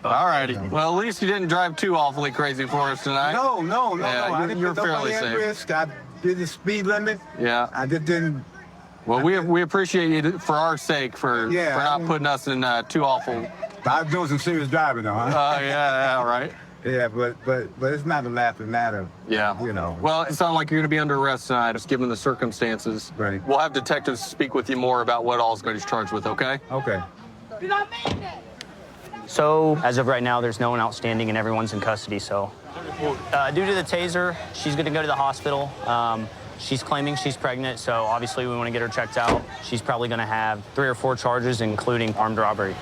All righty. Well, at least you didn't drive too awfully crazy for us tonight. No. Yeah, I didn't you're put nobody fairly at safe. risk. I did the speed limit. Yeah. I just didn't... Well, we appreciate you for our sake for not putting us in too awful. I was doing some serious driving though, huh? Yeah, right. Yeah, but it's not a laughing matter. Yeah. You know. Well, it sounds like you're going to be under arrest tonight, just given the circumstances. Right. We'll have detectives speak with you more about what all is going to be charged with, okay? Okay. So, as of right now, there's no one outstanding and everyone's in custody, so. Due to the taser, she's gonna go to the hospital. She's claiming she's pregnant, so obviously we wanna get her checked out. She's probably gonna have 3 or 4 charges, including armed robbery.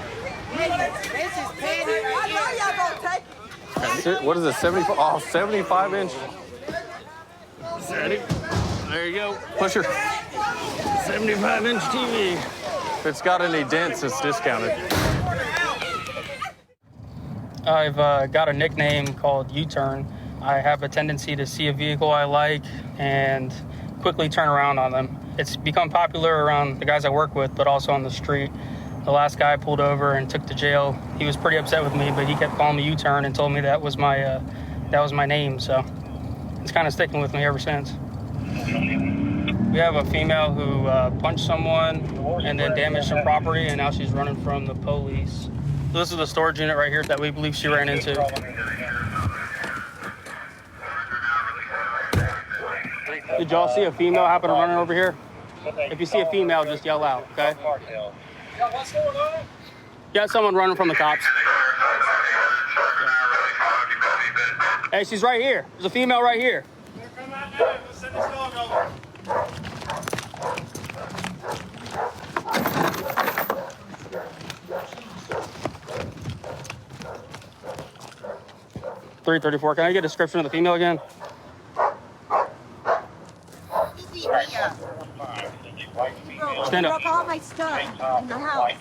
What is it, 75? Oh, 75-inch? Ready? There you go. Push her. 75-inch TV. If it's got any dents, it's discounted. I've got a nickname called U-Turn. I have a tendency to see a vehicle I like and quickly turn around on them. It's become popular around the guys I work with, but also on the street. The last guy I pulled over and took to jail, he was pretty upset with me, but he kept calling me U-Turn and told me that was my name, so it's kind of sticking with me ever since. We have a female who punched someone and then damaged some property, and now she's running from the police. So this is the storage unit right here that we believe she ran into. Did y'all see a female happen to running over here? If you see a female, just yell out, okay? What's going on? Got someone running from the cops. Hey, she's right here. There's a female right here. Send this dog over. 334. Can I get a description of the female again? Stand up. Broke all my stuff in the house.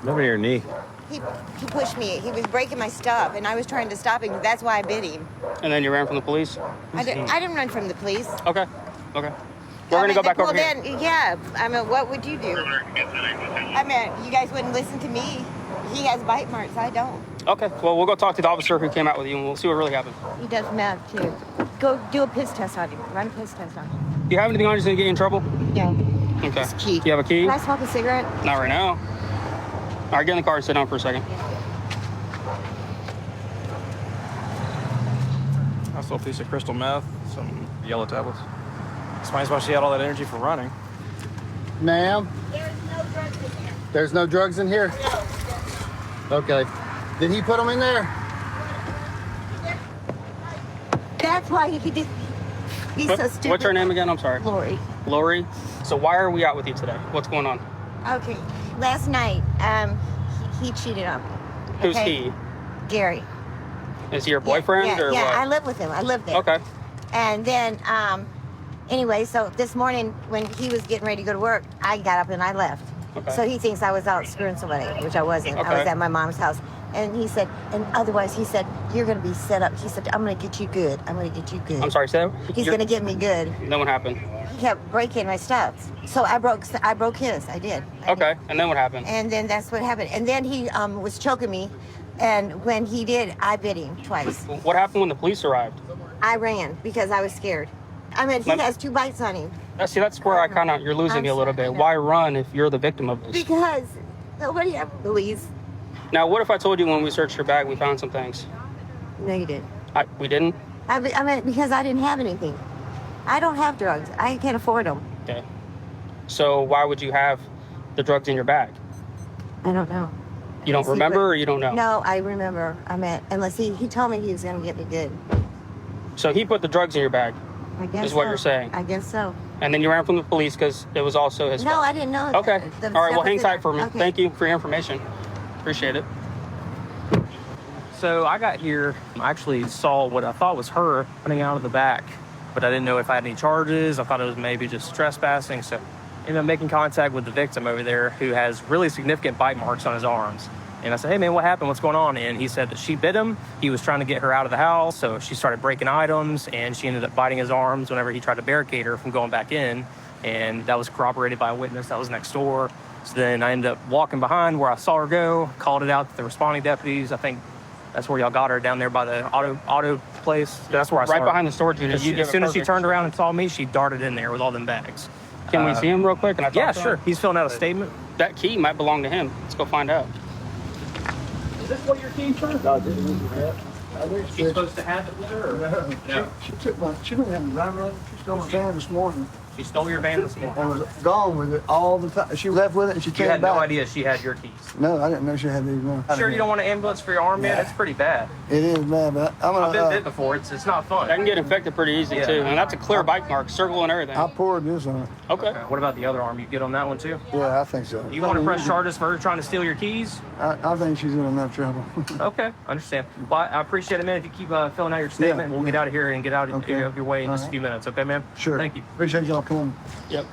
Over your knee. He pushed me. He was breaking my stuff, and I was trying to stop him. That's why I bit him. And then you ran from the police? I didn't run from the police. Okay. Okay. We're going to go back over here. Yeah. I mean, what would you do? I mean, you guys wouldn't listen to me. He has bite marks. I don't. Okay. Well, we'll go talk to the officer who came out with you, and we'll see what really happened. He does meth, too. Go do a piss test on him. Run a piss test on him. Do you have anything on you that's going to get you in trouble? Yeah. Okay. It's a key. Do you have a key? Can I smoke a cigarette? Not right now. All right, get in the car and sit down for a second. Also a piece of crystal meth, some yellow tablets. Explains why she had all that energy for running. Ma'am? There's no drugs in here? Okay. Did he put them in there? That's why he did. He's so stupid. What's her name again? I'm sorry. Lori. Lori. So why are we out with you today? What's going on? Okay. Last night, he cheated on me. Who's okay? he? Gary. Is he your boyfriend or what? Yeah, I live with him. I live there. Okay. And then, anyway, so this morning when he was getting ready to go to work, I got up and I left. Okay. So he thinks I was out screwing somebody, which I wasn't. Okay. I was at my mom's house. And he said, and otherwise he said, you're going to be set up. He said, I'm going to get you good. I'm going to get you good. I'm sorry, so? He's going to get me good. Then what happened? He kept breaking my stuff. So I broke his. I did. Okay, and then what happened? And then that's what happened. And then he was choking me. And when he did, I bit him twice. What happened when the police arrived? I ran because I was scared. I mean, he has 2 bites on him. See, that's where I kind of, you're losing me a little bit. Why run if you're the victim of this? Because nobody ever believes. Now, what if I told you when we searched your bag, we found some things? No, you didn't. We didn't? I mean, because I didn't have anything. I don't have drugs. I can't afford them. Okay. So why would you have the drugs in your bag? I don't know. You don't remember or you don't know? No, I remember. I mean, unless he told me he was going to get me good. So he put the drugs in your bag, I guess is what so. you're saying? I guess so. And then you ran from the police because it was also his No, fault. I didn't know. Okay. The All right, well, stuff hang was tight in for me. there. Okay. Thank you for your information. Appreciate it. So I got here, I actually saw what I thought was her running out of the back, but I didn't know if I had any charges. I thought it was maybe just trespassing. So I ended up making contact with the victim over there who has really significant bite marks on his arms. And I said, hey man, what happened? What's going on? And he said that she bit him. He was trying to get her out of the house. So she started breaking items and she ended up biting his arms whenever he tried to barricade her from going back in. And that was corroborated by a witness that was next door. So then I ended up walking behind where I saw her go, called it out to the responding deputies. I think that's where y'all got her, down there by the auto place. That's where I saw her. Right behind the storage unit. As soon as she turned around and saw me, she darted in there with all them bags. Can we see him real quick? Can I talk Yeah, to sure. him? He's filling out a statement. That key might belong to him. Let's go find out. Is this what your key for? No, didn't leave it yet. She's supposed to have it with her? Or? No. She took my, she didn't have a driver. She stole my van this morning. She stole your van this morning? And was gone with it all the time. She left with it and she You came had back. no idea she had your keys? No, I didn't know she had these ones. Sure you don't want an ambulance for your arm, man? It's pretty bad. It is bad, but I'm gonna. I've been bit before. It's not fun. That can get infected pretty easy too. And that's a clear bite mark, circle and everything. I poured this on it. Okay. What about the other arm? You get on that one too? Yeah, I think so. You want to press charges for her trying to steal your keys? I think she's in enough trouble. Okay, understand. Well, I appreciate it, man. If you keep filling out your statement, we'll get out of here and get out of your way in just a few minutes. Okay, man? Sure. Thank you. Appreciate y'all coming. Yep.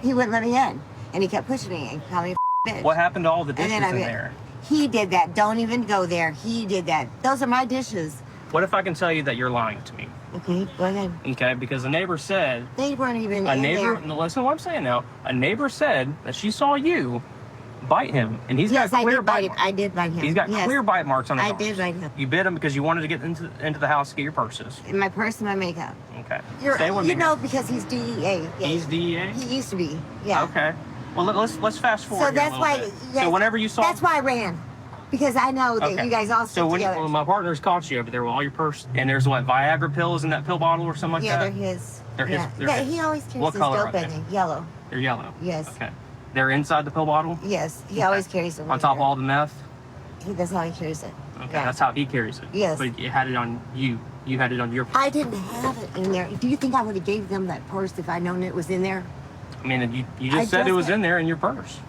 He wouldn't let me in. And he kept pushing me and calling me a bitch. What happened to all the And dishes then I in mean, there? He did that. Don't even go there. He did that. Those are my dishes. What if I can tell you that you're lying to me? Okay, go ahead. Okay, because a neighbor said... They weren't even A in neighbor... there. No, listen to what I'm saying now. A neighbor said that she saw you bite him, and he's Yes, got I clear did bite him. marks. I did bite him. He's got Yes. clear bite marks on his I arms. did bite him. You bit him because you wanted to get into the house to get your purses. In my purse and my makeup. Okay. You're, Stay with you me. know, because he's DEA. Yeah. He's DEA? He used to be. Yeah. Okay. Well, let's fast forward. So here a that's little why. bit. Yes, So whenever you saw. That's why I ran, because I know that Okay. you guys all So stick when together. my partner's caught you over there with all your purse, and there's what, Viagra pills in that pill bottle or something like Yeah, that? they're his. They're his. Yeah. They're Yeah, his. he always carries What his color dope are they? in it. Yellow. They're yellow. Yes. Okay. They're inside the pill bottle? Yes, he always carries them. On top of all the meth? That's how he carries it. Okay, Yeah. that's how he carries it. Yes. But you had it on you. You had it on your. I didn't have it in there. Do you think I would have gave them that purse if I'd known it was in there? I mean, you I just said it just was had- in there in your purse.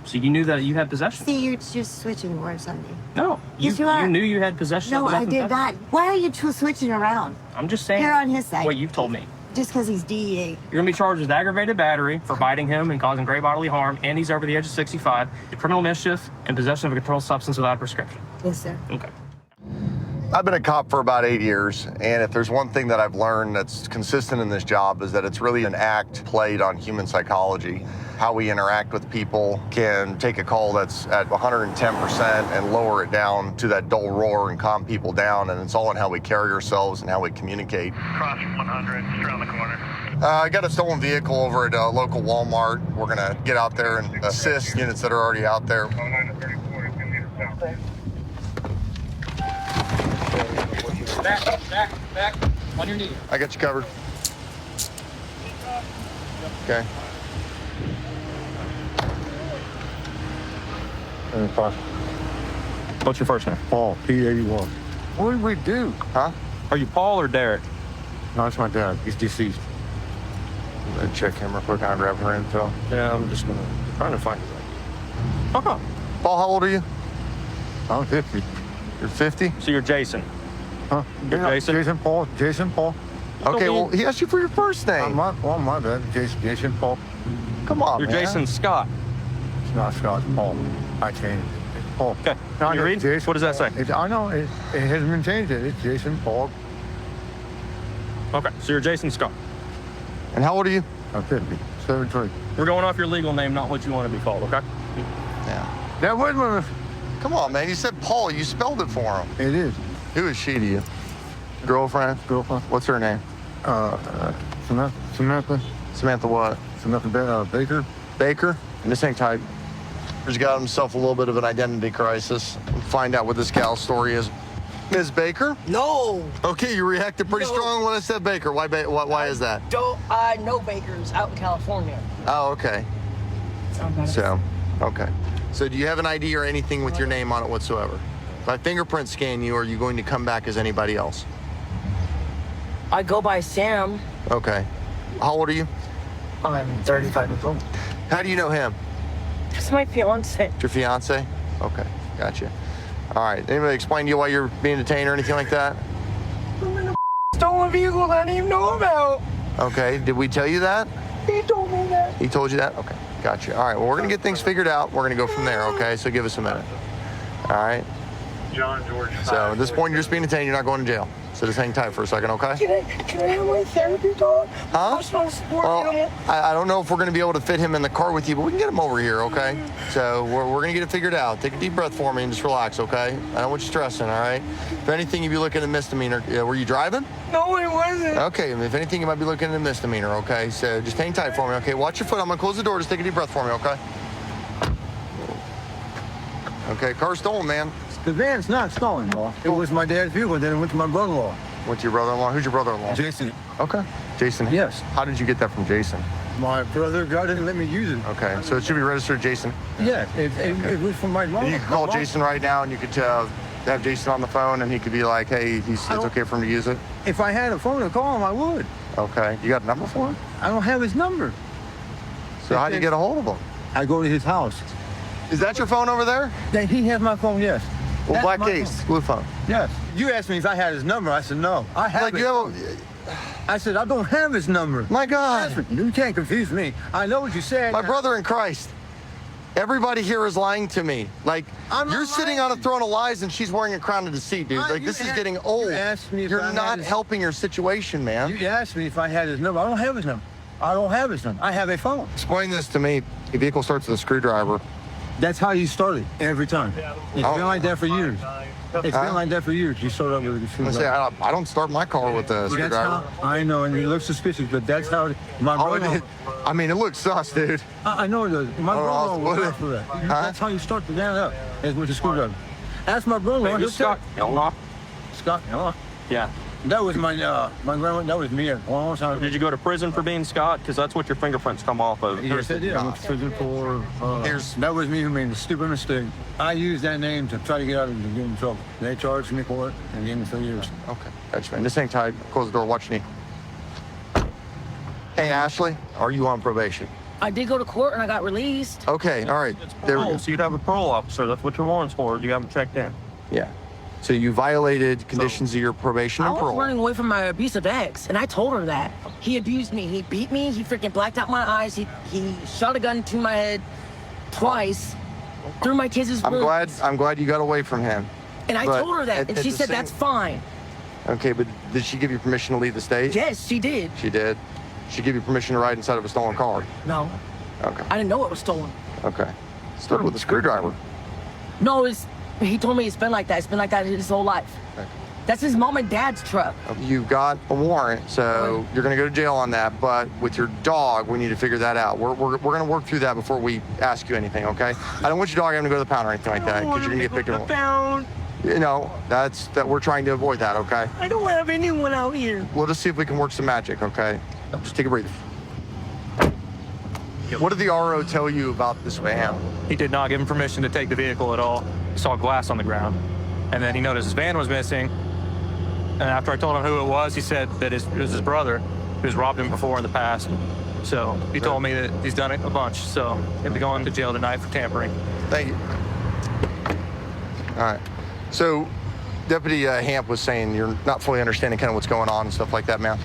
So you knew that you had possession. See, you're just switching words on me. No, Yes, you are. knew you had possession. No, of I did methamphetamine. not. Why are you two switching around? I'm just saying. You're on his side. What you've told me. Just because he's DEA. You're gonna be charged with aggravated battery for biting him and causing great bodily harm, and he's over the age of 65, criminal mischief, and possession of a controlled substance without a prescription. Yes, sir. Okay. I've been a cop for about 8 years, and if there's one thing that I've learned that's consistent in this job is that it's really an act played on human psychology. How we interact with people can take a call that's at 110% and lower it down to that dull roar and calm people down, and it's all in how we carry ourselves and how we communicate. Cross 100, just around the corner. I got a stolen vehicle over at a local Walmart. We're gonna get out there and assist units that are already out there. Back, on your knee. I got you covered. Okay. What's your first name? Paul, P81. What did we do? Huh? Are you Paul or Derek? No, it's my dad. He's deceased. I'm gonna check him real quick. I'll grab her info. Yeah, I'm just trying to find you. How come? Paul, how old are you? I'm 50. You're 50? So you're Jason. Huh? You're Jason? Jason Paul. Jason Paul. Okay, well, he asked you for your first name. My bad. Jason Paul. Come on, You're man. Jason Scott. It's not Scott, it's Paul. I changed. Paul. Okay. Can you read? Jason. What does that say? I know. It hasn't been changed yet. It's Jason Paul. Okay. So you're Jason Scott. And how old are you? I'm 50. 73. We're going off your legal name, not what you want to be called, okay? Yeah. That was one. Come on, man. You said Paul. You spelled it for him. It is. Who is she to you? Girlfriend? Girlfriend. What's her name? Samantha. Samantha what? Samantha Baker. Baker? And this ain't type. He's got himself a little bit of an identity crisis. We'll find out what this gal's story is. Ms. Baker? No. Okay, you reacted pretty strong when I said Baker. Why is that? I know Baker's out in California. Oh, okay. So, okay. So do you have an ID or anything with your name on it whatsoever? If I fingerprint scan you, are you going to come back as anybody else? I go by Sam. Okay. How old are you? I'm 35 years old. How do you know him? That's my fiance. Your fiance? Okay, gotcha. All right. Anybody explain to you why you're being detained or anything like that? I'm in a stolen vehicle I didn't even know about. Okay. Did we tell you that? He told me that. He told you that? Okay. Gotcha. All right. Well, we're going to get things figured out. We're going to go from there, okay? So give us a minute. All right? John George. So at this point, you're just being detained. You're not going to jail. So just hang tight for a second, okay? Can I have my therapy dog? Huh? Well, I don't know if we're going to be able to fit him in the car with you, but we can get him over here, okay? So we're going to get it figured out. Take a deep breath for me and just relax, okay? I don't want you stressing, all right? If anything, you'd be looking at misdemeanor. Were you driving? No, it wasn't. Okay, if anything, you might be looking at a misdemeanor, okay? So just hang tight for me, okay? Watch your foot. I'm going to close the door. Just take a deep breath for me, okay? Okay, car's stolen, man. The van's not stolen, boss. It was my dad's vehicle. Then it went to my brother-in-law. Went to your brother-in-law? Who's your brother-in-law? Jason. Okay. Jason? Yes. How did you get that from Jason? My brother, God didn't let me use it. Okay, so it should be registered Jason? Yeah, it was from my mom. You can call Jason right now and you could have Jason on the phone and he could be like, hey, it's okay for him to use it? If I had a phone to call him, I would. Okay. You got a number for him? I don't have his number. So how do you get a hold of him? I go to his house. Is that your phone over there? He has my phone, yes. Well, black case, blue phone. Yes. You asked me if I had his number. I said no. I have it. I said I don't have his number. My God. You can't confuse me. I know what you said. My brother in Christ. Everybody here is lying to me. Like, you're sitting on a throne of lies and she's wearing a crown of deceit, dude. Like, this is getting old. You asked me if You're not helping your situation, man. You asked me if I had his number. I don't have his number. I don't have his number. I have a phone. Explain this to me. The vehicle starts with a screwdriver. That's how you started every time. It's been like that for years. It's been like that for years. You start up with a screwdriver. I don't start my car with a screwdriver. I know, and it looks suspicious, but that's how my brother. I mean, it looks sus, dude. I know it does. My brother was up for that. That's how you start the down up, is with a screwdriver. That's my brother. Scott. Scott. Yeah. That was my grandma. That was me a long time. Did you go to prison for being Scott? Because that's what your fingerprints come off of. Yes, I did. I went to prison for. That was me who made the stupid mistake. I used that name to try to get out of get in trouble. They charged me for it and gave me 3 years. Okay, gotcha, man. This ain't tight. Close the door. Watch me. Hey, Ashley, are you on probation? I did go to court and I got released. Okay, all right. There we go. So you'd have a parole officer. That's what your warrant's for. You haven't checked in. Yeah. So you violated conditions of your probation and I was parole. running away from my abusive ex, and I told her that. He abused me. He beat me. He freaking blacked out my eyes. He shot a gun to my head twice, threw my kids' I'm glad you got away from him. And I told her that, and she said that's fine. Okay, but did she give you permission to leave the state? Yes, she did. She did. She give you permission to ride inside of a stolen car? No. Okay. I didn't know it was stolen. Okay. Started with a screwdriver. No, he told me it's been like that. It's been like that his whole life. Okay. That's his mom and dad's truck. You got a warrant, so you're going to go to jail on that. But with your dog, we need to figure that out. We're going to work through that before we ask you anything, okay? I don't want your dog having to go to the pound or anything like that, because you're going to get picked up. Pound. You know, we're trying to avoid that, okay? I don't have anyone out here. We'll just see if we can work some magic, okay? Just take a breather. What did the RO tell you about this van? He did not give him permission to take the vehicle at all. He saw glass on the ground. And then he noticed his van was missing. And after I told him who it was, he said that it was his brother who's robbed him before in the past. So he told me that he's done it a bunch. So he'll be going to jail tonight for tampering. Thank you. All right. So Deputy Hamp was saying you're not fully understanding kind of what's going on and stuff like that, man.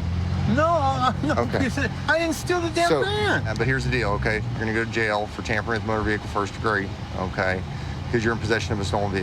No. Okay. I didn't steal the damn van. But here's the deal, okay? You're gonna go to jail for tampering with motor vehicle first degree, okay? because you're in possession of a stolen vehicle.